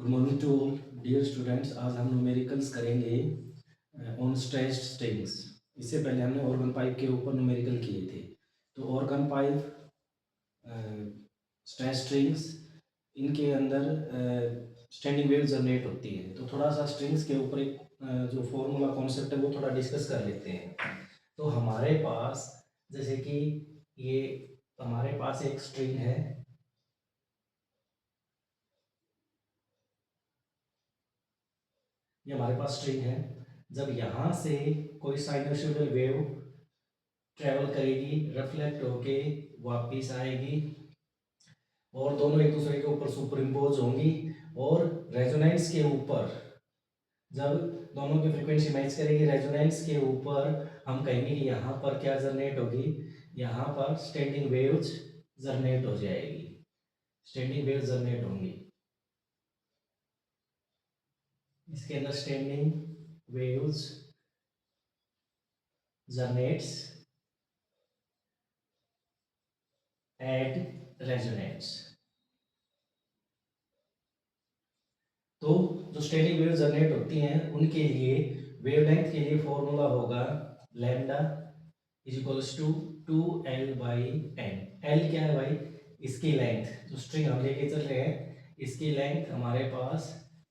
Good morning to all dear students. आज हम numericals करेंगे ऑन स्ट्रेच्ड स्ट्रिंग्स। इससे पहले हमने ऑर्गन पाइप के ऊपर न्यूमेरिकल किए थे। तो ऑर्गन पाइप, स्ट्रेच स्ट्रिंग्स, इनके अंदर स्टैंडिंग वेव जनरेट होती है। तो थोड़ा सा स्ट्रिंग्स के ऊपर एक जो फॉर्मूला कॉन्सेप्ट है वो थोड़ा डिस्कस कर लेते हैं। तो हमारे पास जैसे कि ये हमारे पास एक स्ट्रिंग है, ये हमारे पास स्ट्रिंग है। जब यहाँ से कोई साइनोसॉइडल वेव ट्रेवल करेगी, रिफ्लेक्ट होके वापस आएगी और दोनों एक दूसरे के ऊपर सुपर इम्पोज होंगी, और रेजोनेंस के ऊपर जब दोनों की फ्रीक्वेंसी मैच करेगी, रेजोनेंस के ऊपर हम कहेंगे कि यहाँ पर क्या जनरेट होगी, यहाँ पर स्टैंडिंग वेव्स जनरेट हो जाएगी, स्टैंडिंग वेव्स जनरेट होंगी। इसके अंदर standing waves generates at resonance. तो जो स्टैंडिंग वेव जनरेट होती हैं उनके लिए वेवलेंथ के लिए फॉर्मूला होगा lambda is equals to 2L/n। L क्या है भाई? इसकी लेंथ, जो स्ट्रिंग हम लेके चल रहे हैं इसकी लेंथ हमारे पास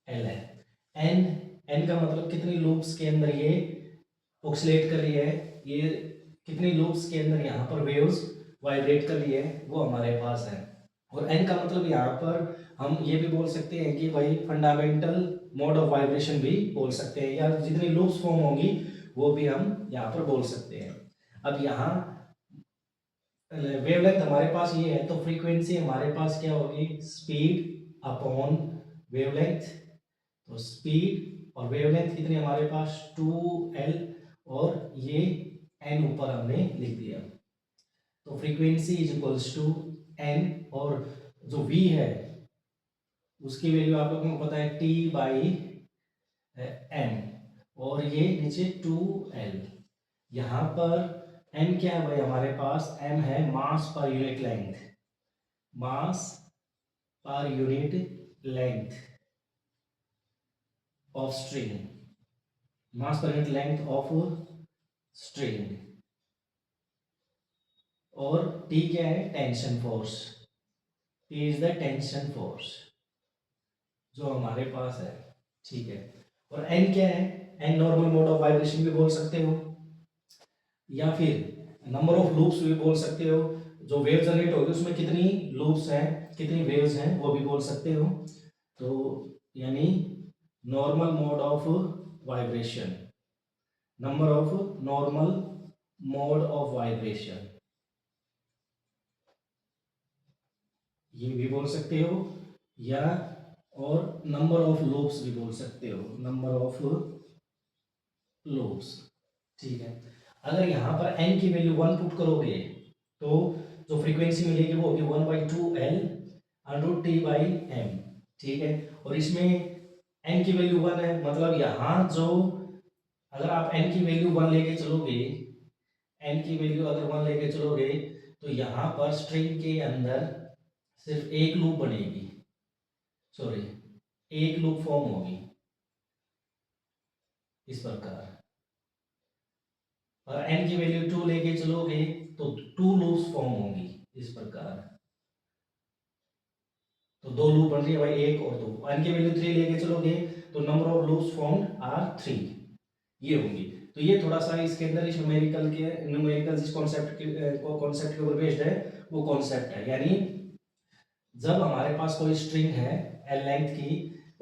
L है। n n का मतलब कितनी लूप्स के अंदर ये ऑक्सीलेट कर रही है, ये कितनी लूप्स के अंदर यहाँ पर वेव्स वाइब्रेट कर रही है वो हमारे पास है। और n का मतलब यहाँ पर हम ये भी बोल सकते हैं कि भाई फंडामेंटल मोड ऑफ वाइब्रेशन भी बोल सकते हैं, या जितनी लूप्स फॉर्म होंगी वो भी हम यहाँ पर बोल सकते हैं। अब यहाँ वेवलेंथ हमारे पास ये है, तो फ्रीक्वेंसी हमारे पास क्या होगी? Speed upon wavelength. तो स्पीड और वेवलेंथ कितनी हमारे पास? 2L, और ये n ऊपर हमने लिख दिया। तो frequency is equals to n, और जो v है उसकी वैल्यू आप लोगों को पता है T/m, और ये नीचे 2L। यहाँ पर m क्या है भाई? हमारे पास m है mass per unit length, mass per unit length of string, mass per unit length of string. और T क्या है? Tension force, T is the tension force जो हमारे पास है, ठीक है। और n क्या है? n normal mode of vibration भी बोल सकते हो, या फिर नंबर ऑफ लूप्स भी बोल सकते हो। जो वेव जनरेट होगी उसमें कितनी लूप्स हैं, कितनी वेव्स हैं वो भी बोल सकते हो। तो यानी normal mode of vibration, number of normal mode of vibration, ये भी बोल सकते हो, या और नंबर ऑफ लूप्स भी बोल सकते हो, नंबर ऑफ लूप्स, ठीक है। अगर यहाँ पर n की वैल्यू 1 पुट करोगे तो जो फ्रीक्वेंसी मिलेगी वो होगी 1/2L/T/m, ठीक है। और इसमें n की वैल्यू 1 है, मतलब यहाँ जो अगर आप n की वैल्यू 1 लेके चलोगे, n की वैल्यू अगर 1 लेके चलोगे तो यहाँ पर स्ट्रिंग के अंदर सिर्फ एक लूप बनेगी, सॉरी एक लूप फॉर्म होगी इस प्रकार। और n की वैल्यू 2 लेके चलोगे तो 2 लूप्स फॉर्म होंगी इस प्रकार। तो दो लूप बन रही है भाई, एक और दो। n की वैल्यू 3 लेके चलोगे तो number of loops formed are 3, ये होंगी। तो ये थोड़ा सा इसके अंदर इस न्यूमेरिकल जिस कॉन्सेप्ट के ऊपर बेस्ड है वो कॉन्सेप्ट है। यानी जब हमारे पास कोई स्ट्रिंग है L लेंथ की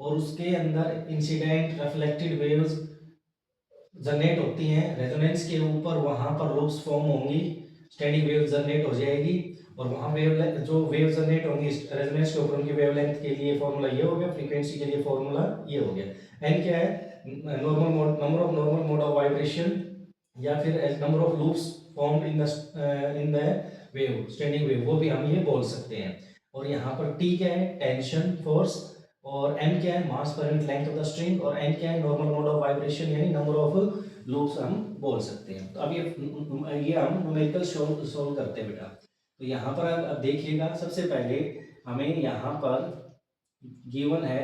और उसके अंदर इंसिडेंट रिफ्लेक्टेड वेव्स जनरेट होती हैं, रेजोनेंस के ऊपर वहां पर लूप्स फॉर्म होंगी, स्टैंडिंग वेव जनरेट हो जाएगी, और वहां वेव जो वेव जनरेट होंगी रेजोनेंस के ऊपर उनकी वेवलेंथ के लिए फॉर्मूला ये हो गया, फ्रीक्वेंसी के लिए फॉर्मूला ये हो गया। एन क्या है? Normal mode, number of normal mode of vibration, या फिर number of loops formed in the wave, standing wave, वो भी हम ये बोल सकते हैं। और यहाँ पर टी क्या है? टेंशन फोर्स, और m क्या है? Mass per unit length of the string, और n क्या है? नॉर्मल मोड ऑफ वाइब्रेशन यानी नंबर ऑफ लूप्स हम बोल सकते हैं। तो अब ये हम न्यूमेरिकल सोल्व करते हैं बेटा। तो यहाँ पर अब देखिएगा, सबसे पहले हमें यहाँ पर गिवन है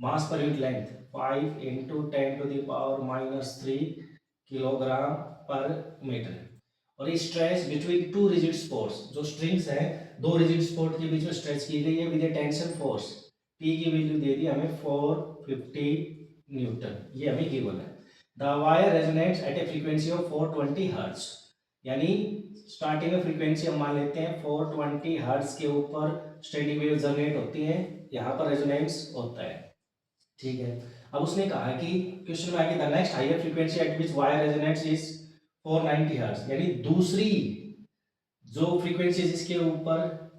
mass per unit length 5 into 10⁻³ kilogram per metre. और stretch between two rigid supports, जो स्ट्रिंग्स है दो रिजिड स्पोर्ट के बीच में स्ट्रेच की गई है with a tension force, T की वैल्यू दे दी हमें 450 न्यूटन, ये हमें गिवन है। The wire resonates at a frequency of 420 hertz, यानी स्टार्टिंग में फ्रीक्वेंसी हम मान लेते हैं 420 हर्ट्ज के ऊपर स्टैंडिंग वेव जनरेट होती है, यहाँ पर रेजोनेंस होता है, ठीक है। अब उसने कहा कि क्वेश्चन में आगे the next higher frequency at which wire resonates is 490 hertz, यानी दूसरी जो फ्रीक्वेंसी जिसके ऊपर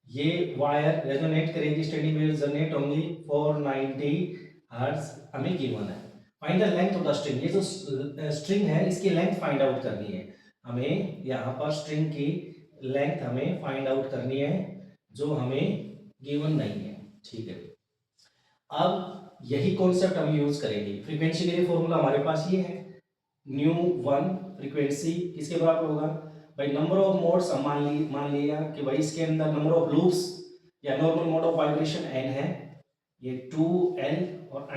ये वायर रेजोनेट करेगी, स्टैंडिंग वेव जनरेट होंगी 490 हर्ट्ज हमें गिवन है। Find the length of the string, ये जो स्ट्रिंग है इसकी लेंथ फाइंड आउट करनी है हमें, यहाँ पर स्ट्रिंग की लेंथ हमें फाइंड आउट करनी है जो हमें गिवन नहीं है, ठीक है। अब यही कॉन्सेप्ट हम यूज करेंगे। फ्रीक्वेंसी के लिए फॉर्मूला हमारे पास ये है, न्यू वन फ्रीक्वेंसी किसके बराबर होगा भाई, नंबर ऑफ मोड्स हम मान लिया कि भाई इसके अंदर नंबर ऑफ लूप्स या normal mode of vibration n है, ये 2l और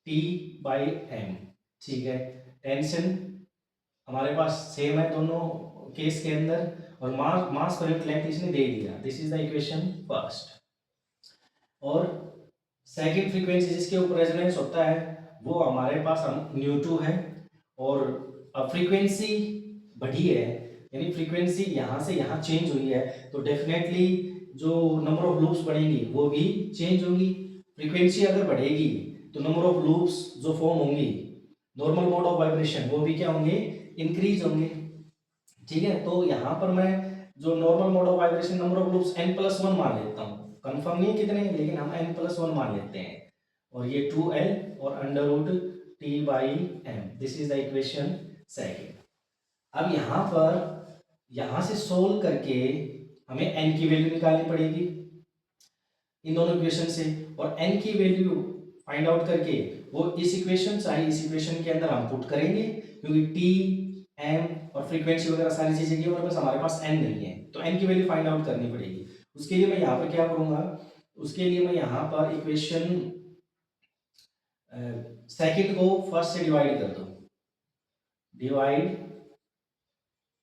√T/m, ठीक है। टेंशन हमारे पास सेम है दोनों केस के अंदर, और मास पर यूनिट लेंथ इसने दे दिया, this is the equation first. और सेकंड फ्रीक्वेंसी जिसके ऊपर रेजोनेंस होता है वो हमारे पास हम न्यू2 है, और अब फ्रीक्वेंसी बढ़ी है, यानी फ्रीक्वेंसी यहाँ से यहाँ चेंज हुई है, तो डेफिनेटली जो नंबर ऑफ लूप्स बढ़ेंगी वो भी चेंज होंगी। फ्रीक्वेंसी अगर बढ़ेगी तो नंबर ऑफ लूप्स जो फॉर्म होंगी नॉर्मल मोड ऑफ वाइब्रेशन वो भी क्या होंगे, इंक्रीज होंगे, ठीक है। तो यहाँ पर मैं जो normal mode of vibration number of loops n+1 मान लेता हूँ, कंफर्म नहीं कितने, लेकिन हम n+1 मान लेते हैं, और ये 2l और √T/m, this is the equation second. अब यहाँ पर यहाँ से सोल्व करके हमें n की वैल्यू निकालनी पड़ेगी इन दोनों इक्वेशन से, और n की वैल्यू फाइंड आउट करके वो इस इक्वेशन चाहे इस इक्वेशन के अंदर हम पुट करेंगे, क्योंकि t m और फ्रीक्वेंसी वगैरह सारी चीजें की और बस हमारे पास n नहीं है, तो n की वैल्यू फाइंड आउट करनी पड़ेगी। उसके लिए मैं यहाँ पर क्या करूँगा, उसके लिए मैं यहाँ पर इक्वेशन सेकंड को फर्स्ट से डिवाइड कर दूँ, divide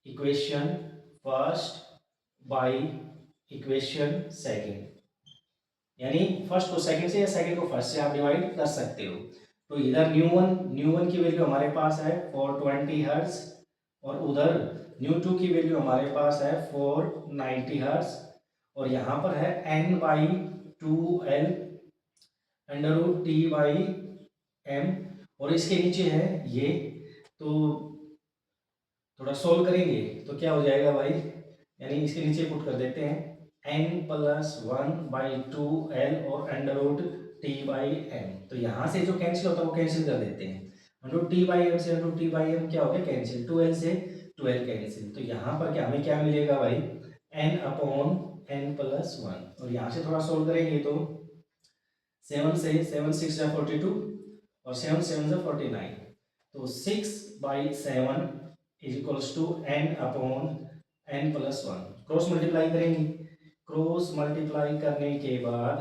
equation first by equation second, यानी फर्स्ट को सेकंड से या सेकंड को फर्स्ट से आप डिवाइड कर सकते हो। तो इधर न्यू वन की वैल्यू हमारे पास है 420 हर्ट्ज, और उधर न्यू2 की वैल्यू हमारे पास है 490 हर्ट्ज, और यहाँ पर है n/2l √T/m, और इसके नीचे है ये, तो थोड़ा सोल्व करेंगे तो क्या हो जाएगा भाई, यानी इसके नीचे पुट कर देते हैं n+1/2l और √T/m, तो यहाँ से जो कैंसिल होता है वो कैंसिल कर देते हैं, √T/m से √T/m क्या हो गया कैंसिल, 2l से 2l कैंसिल, तो यहाँ पर क्या हमें क्या मिलेगा भाई, n/n+1, और यहाँ से थोड़ा सोल्व करेंगे तो 7 से 7 6 या 42 और 7 7 से 49, तो 6/7 is equals to n/n+1, cross multiply करेंगे, क्रॉस मल्टीप्लाई करने के बाद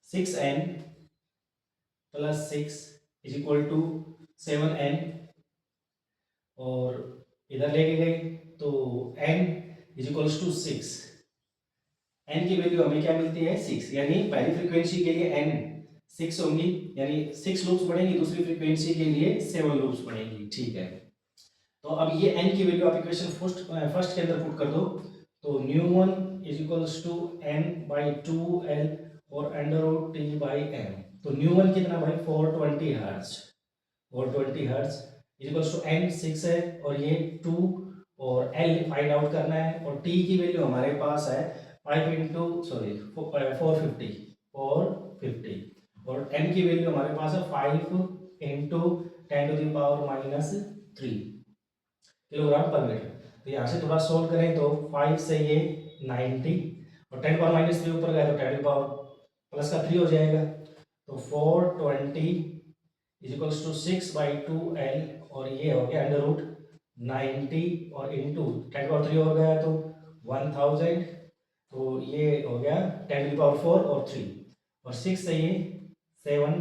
6n+6 is equal to 7n, और इधर लेके गए तो n is equals to 6, n की वैल्यू हमें क्या मिलती है 6, यानी पहली फ्रीक्वेंसी के लिए n 6 होंगी, यानी 6 लूप्स बढ़ेंगी, दूसरी फ्रीक्वेंसी के लिए 7 लूप्स बढ़ेंगी, ठीक है। तो अब ये n की वैल्यू आप इक्वेशन फर्स्ट के अंदर पुट कर दो, तो न्यू1 इज इक्वल्स टू n/2l और √T/m, तो न्यू1 कितना भाई 420 hertz, 420 hertz is equals to n 6 है और ये 2, और l फाइंड आउट करना है, और t की वैल्यू हमारे पास है 450, और n की वैल्यू हमारे पास है 5 × 10⁻³ किलोग्राम पर मीटर। तो यहाँ से थोड़ा सोल्व करें तो 5 से ये 90, और 10⁻³ ऊपर गया तो 10⁻+3 हो जाएगा, तो 420 इज इक्वल्स टू 6/2l, और ये हो गया √90 और इंटू 10⁻³ हो गया तो 1000, तो ये हो गया 10⁻⁴ और 3, और 6 से ये 7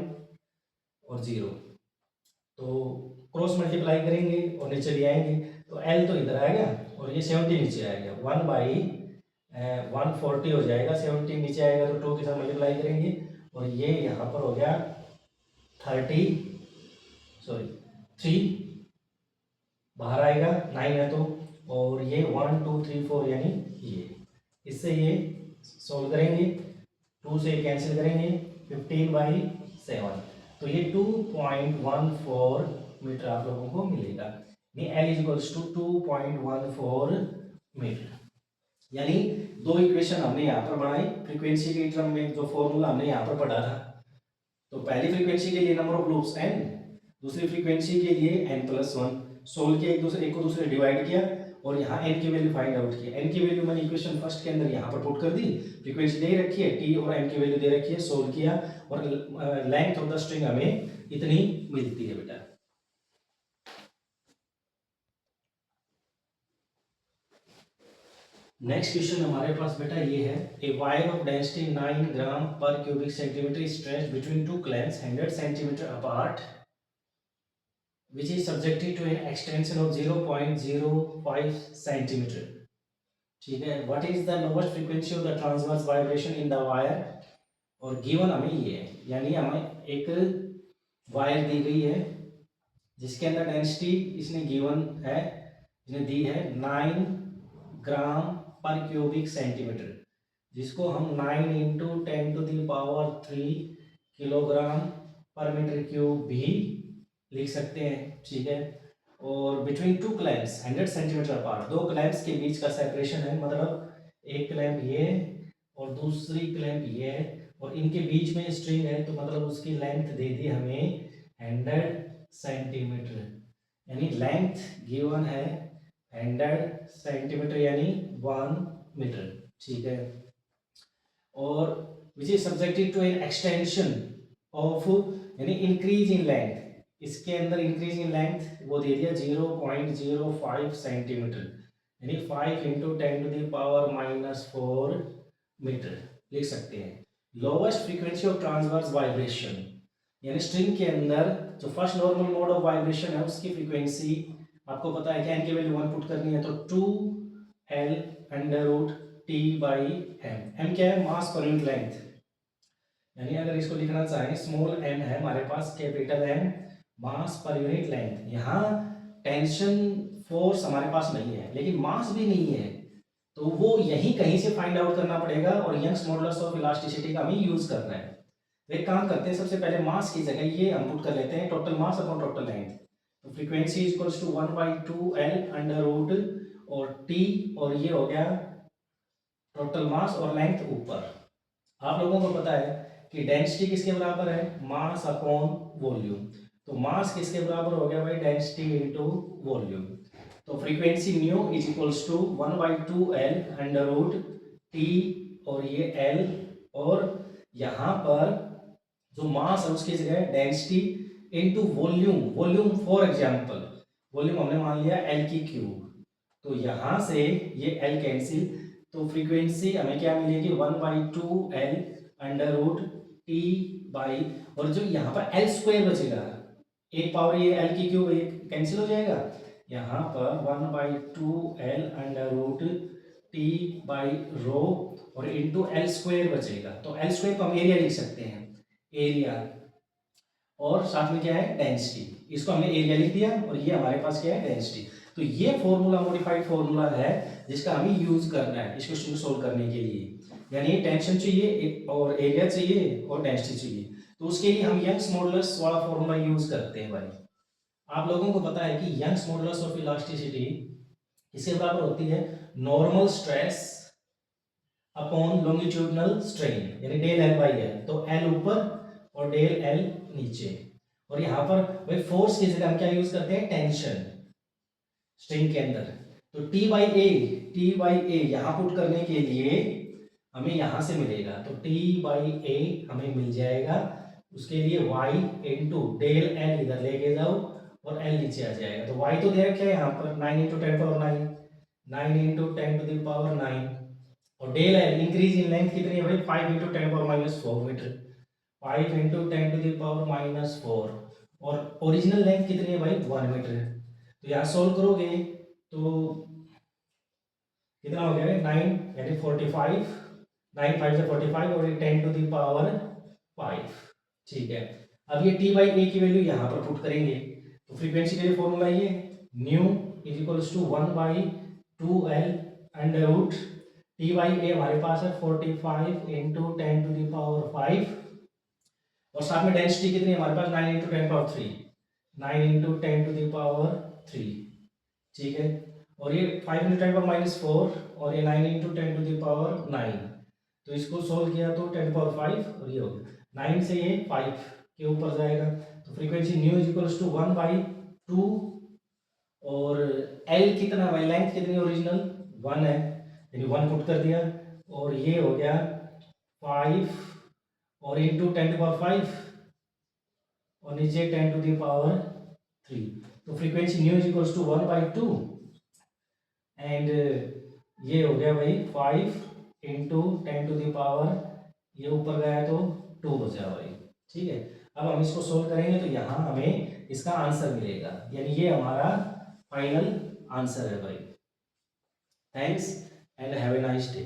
और 0, तो क्रॉस मल्टीप्लाई करेंगे और नीचे ले आएंगे, तो L तो इधर आएगा और ये 70 नीचे आएगा, 1/140 हो जाएगा, 70 नीचे आएगा तो 2 के साथ मल्टीप्लाई करेंगे, और ये यहाँ पर हो गया 3 बाहर आएगा, 9 है तो, और ये 1 2 3 4 यानी ये, इससे ये सोल्व करेंगे, 2 से कैंसिल करेंगे, 15/7, तो ये 2.14 मीटर आप लोगों को मिलेगा। L is equals to 2.14 metre. यानी दो इक्वेशन हमने यहाँ पर बनाई, फ्रीक्वेंसी के टर्म में जो फॉर्मूला हमने यहाँ पर पढ़ा था, तो पहली फ्रीक्वेंसी के लिए नंबर ऑफ लूप्स n, दूसरी फ्रीक्वेंसी के लिए n+1, सोल्व किया, एक को दूसरे डिवाइड किया और यहाँ n की वैल्यू फाइंड आउट किया। n की वैल्यू मैंने इक्वेशन फर्स्ट के अंदर यहाँ पर पुट कर दी, फ्रीक्वेंसी दे रखी है t और n की वैल्यू दे रखी है, सोल्व किया और लेंथ ऑफ द स्ट्रिंग हमें इतनी मिलती है बेटा। नेक्स्ट क्वेश्चन हमारे पास बेटा ये है, ए वायर ऑफ डेंसिटी 9 ग्राम पर cubic centimetre stretched between two clamps 100 centimetre apart which is subjected to an extension of 0.05 centimeter. ठीक है, what is the lowest frequency of the transverse vibration in the wire, और given हमें ये है, यानी हमें एक वायर दी गई है जिसके अंदर डेंसिटी इसने गिवन है, इसने दी है 9 ग्राम पर क्यूबिक सेंटीमीटर, जिसको हम 9 into 10⁻³ kilogram per metre cube भी लिख सकते हैं। ठीक है, और between two clamps 100 centimetre apart, दो क्लैंप्स के बीच का सेपरेशन है, मतलब एक क्लैंप ये और दूसरी क्लैंप ये है और इनके बीच में स्ट्रिंग है, तो मतलब उसकी लेंथ दे दी हमें 100 सेंटीमीटर, यानी लेंथ गिवन है 100 सेंटीमीटर यानी 1 मीटर। ठीक है, और which is subjected to an extension of, यानी इंक्रीज इन लेंथ, इसके अंदर इंक्रीज इन लेंथ वो दे दिया 0.05 सेंटीमीटर, यानी 5 इंटू 10⁻⁻4 मीटर लिख सकते हैं। Lowest frequency of transverse vibration, यानी स्ट्रिंग के अंदर जो first normal mode of vibration है उसकी फ्रीक्वेंसी आपको पता है कि n की वैल्यू 1 पुट करनी है, तो 2L√T/m, m क्या है, मास पर यूनिट लेंथ, यानी अगर इसको लिखना चाहें स्मॉल m है हमारे पास, कैपिटल M मास पर यूनिट लेंथ। यहाँ टेंशन फोर्स हमारे पास नहीं है लेकिन मास भी नहीं है, तो वो यही कहीं से फाइंड आउट करना पड़ेगा और यंग्स मॉडुलस ऑफ इलास्टिसिटी का हमें यूज करना है। तो एक काम करते हैं, सबसे पहले मास की जगह ये हम पुट कर लेते हैं total mass upon total length, तो फ्रीक्वेंसी इक्वल्स टू 1/2L और T, और ये हो गया टोटल मास और लेंथ ऊपर। आप लोगों को पता है कि डेंसिटी किसके बराबर है, मास अपॉन वॉल्यूम, तो मास किसके बराबर हो गया भाई, डेंसिटी इनटू वॉल्यूम, तो frequency nu is equals to 1/2L√T और ये L, और यहाँ पर जो मास है उसकी जगह density into volume, for example volume हमने मान लिया L3, तो यहाँ से ये L कैंसिल, तो फ्रीक्वेंसी हमें क्या मिलेगी 1/2L√T, और जो यहाँ पर L² बचेगा, एक पावर ये L3 एक कैंसिल हो जाएगा, यहाँ पर 1/2L√T/ρ और इंटू L² बचेगा, तो L² को हम एरिया लिख सकते हैं, एरिया, और साथ में क्या है डेंसिटी, इसको हमने एरिया लिख दिया और ये हमारे पास क्या है डेंसिटी। तो ये फॉर्मूला मॉडिफाइड फॉर्मूला है जिसका हमें यूज करना है इस क्वेश्चन को सोल्व करने के लिए, यानी टेंशन चाहिए और एरिया चाहिए और डेंसिटी चाहिए, तो उसके लिए हम यंग्स मॉडुलस वाला फॉर्मूला यूज करते हैं भाई। आप लोगों को पता है कि यंग्स मॉडुलस ऑफ इलास्टिसिटी इसके बराबर होती है normal stress upon longitudinal strain, यानी डेल L बाई L, तो L ऊपर और डेल L नीचे, और यहाँ पर भाई फोर्स की जगह हम क्या यूज करते हैं, टेंशन स्ट्रिंग के अंदर, तो T/A यहाँ पुट करने के लिए हमें यहाँ से मिलेगा, तो T/A हमें मिल जाएगा, उसके लिए y इंटू डेल L इधर लेके जाओ और L नीचे आ जाएगा, तो y तो दे रखा है यहाँ पर 9 × 10⁻⁹, 9 × 10⁻⁹, और del L increase in length कितनी है भाई 5 × 10⁻⁴ मीटर, 5 इंटू 10⁻⁻⁴ और ओरिजिनल लेंथ कितनी है भाई 1 मीटर है। तो यहाँ सोल्व करोगे तो कितना हो गया 9 यानी 45, 9 5 से 45 और 10⁻⁵ ठीक है। अब ये t बाई ए की वैल्यू यहाँ पर पुट करेंगे तो फ्रीक्वेंसी के लिए फॉर्मूला ये nu is equals to 1/2L under root T by A हमारे पास है 45 इंटू 10⁻⁵ और साथ में डेंसिटी कितनी है हमारे पास 9 इंटू 10⁻3 9 इंटू 10⁻3 ठीक है। और ये 5 इंटू 10⁻⁴ और ये 9 इंटू 10⁻9 तो इसको सोल्व किया तो 10⁻5 और ये हो गया 9 से ये 5 के ऊपर जाएगा तो frequency nu is equals to 1/2 और एल कितना है लेंथ कितनी ओरिजिनल 1 है यानी 1 पुट कर दिया और ये हो गया 5 और इंटू 10⁻5 और नीचे 10⁻3 तो frequency nu is equals to 1/2 and ये हो गया भाई 5 इंटू 10⁻, ये ऊपर गया तो 2 बचा भाई ठीक है। अब हम इसको सोल्व करेंगे तो यहाँ हमें इसका आंसर मिलेगा यानी ये हमारा फाइनल आंसर है भाई। Thanks and have a nice day.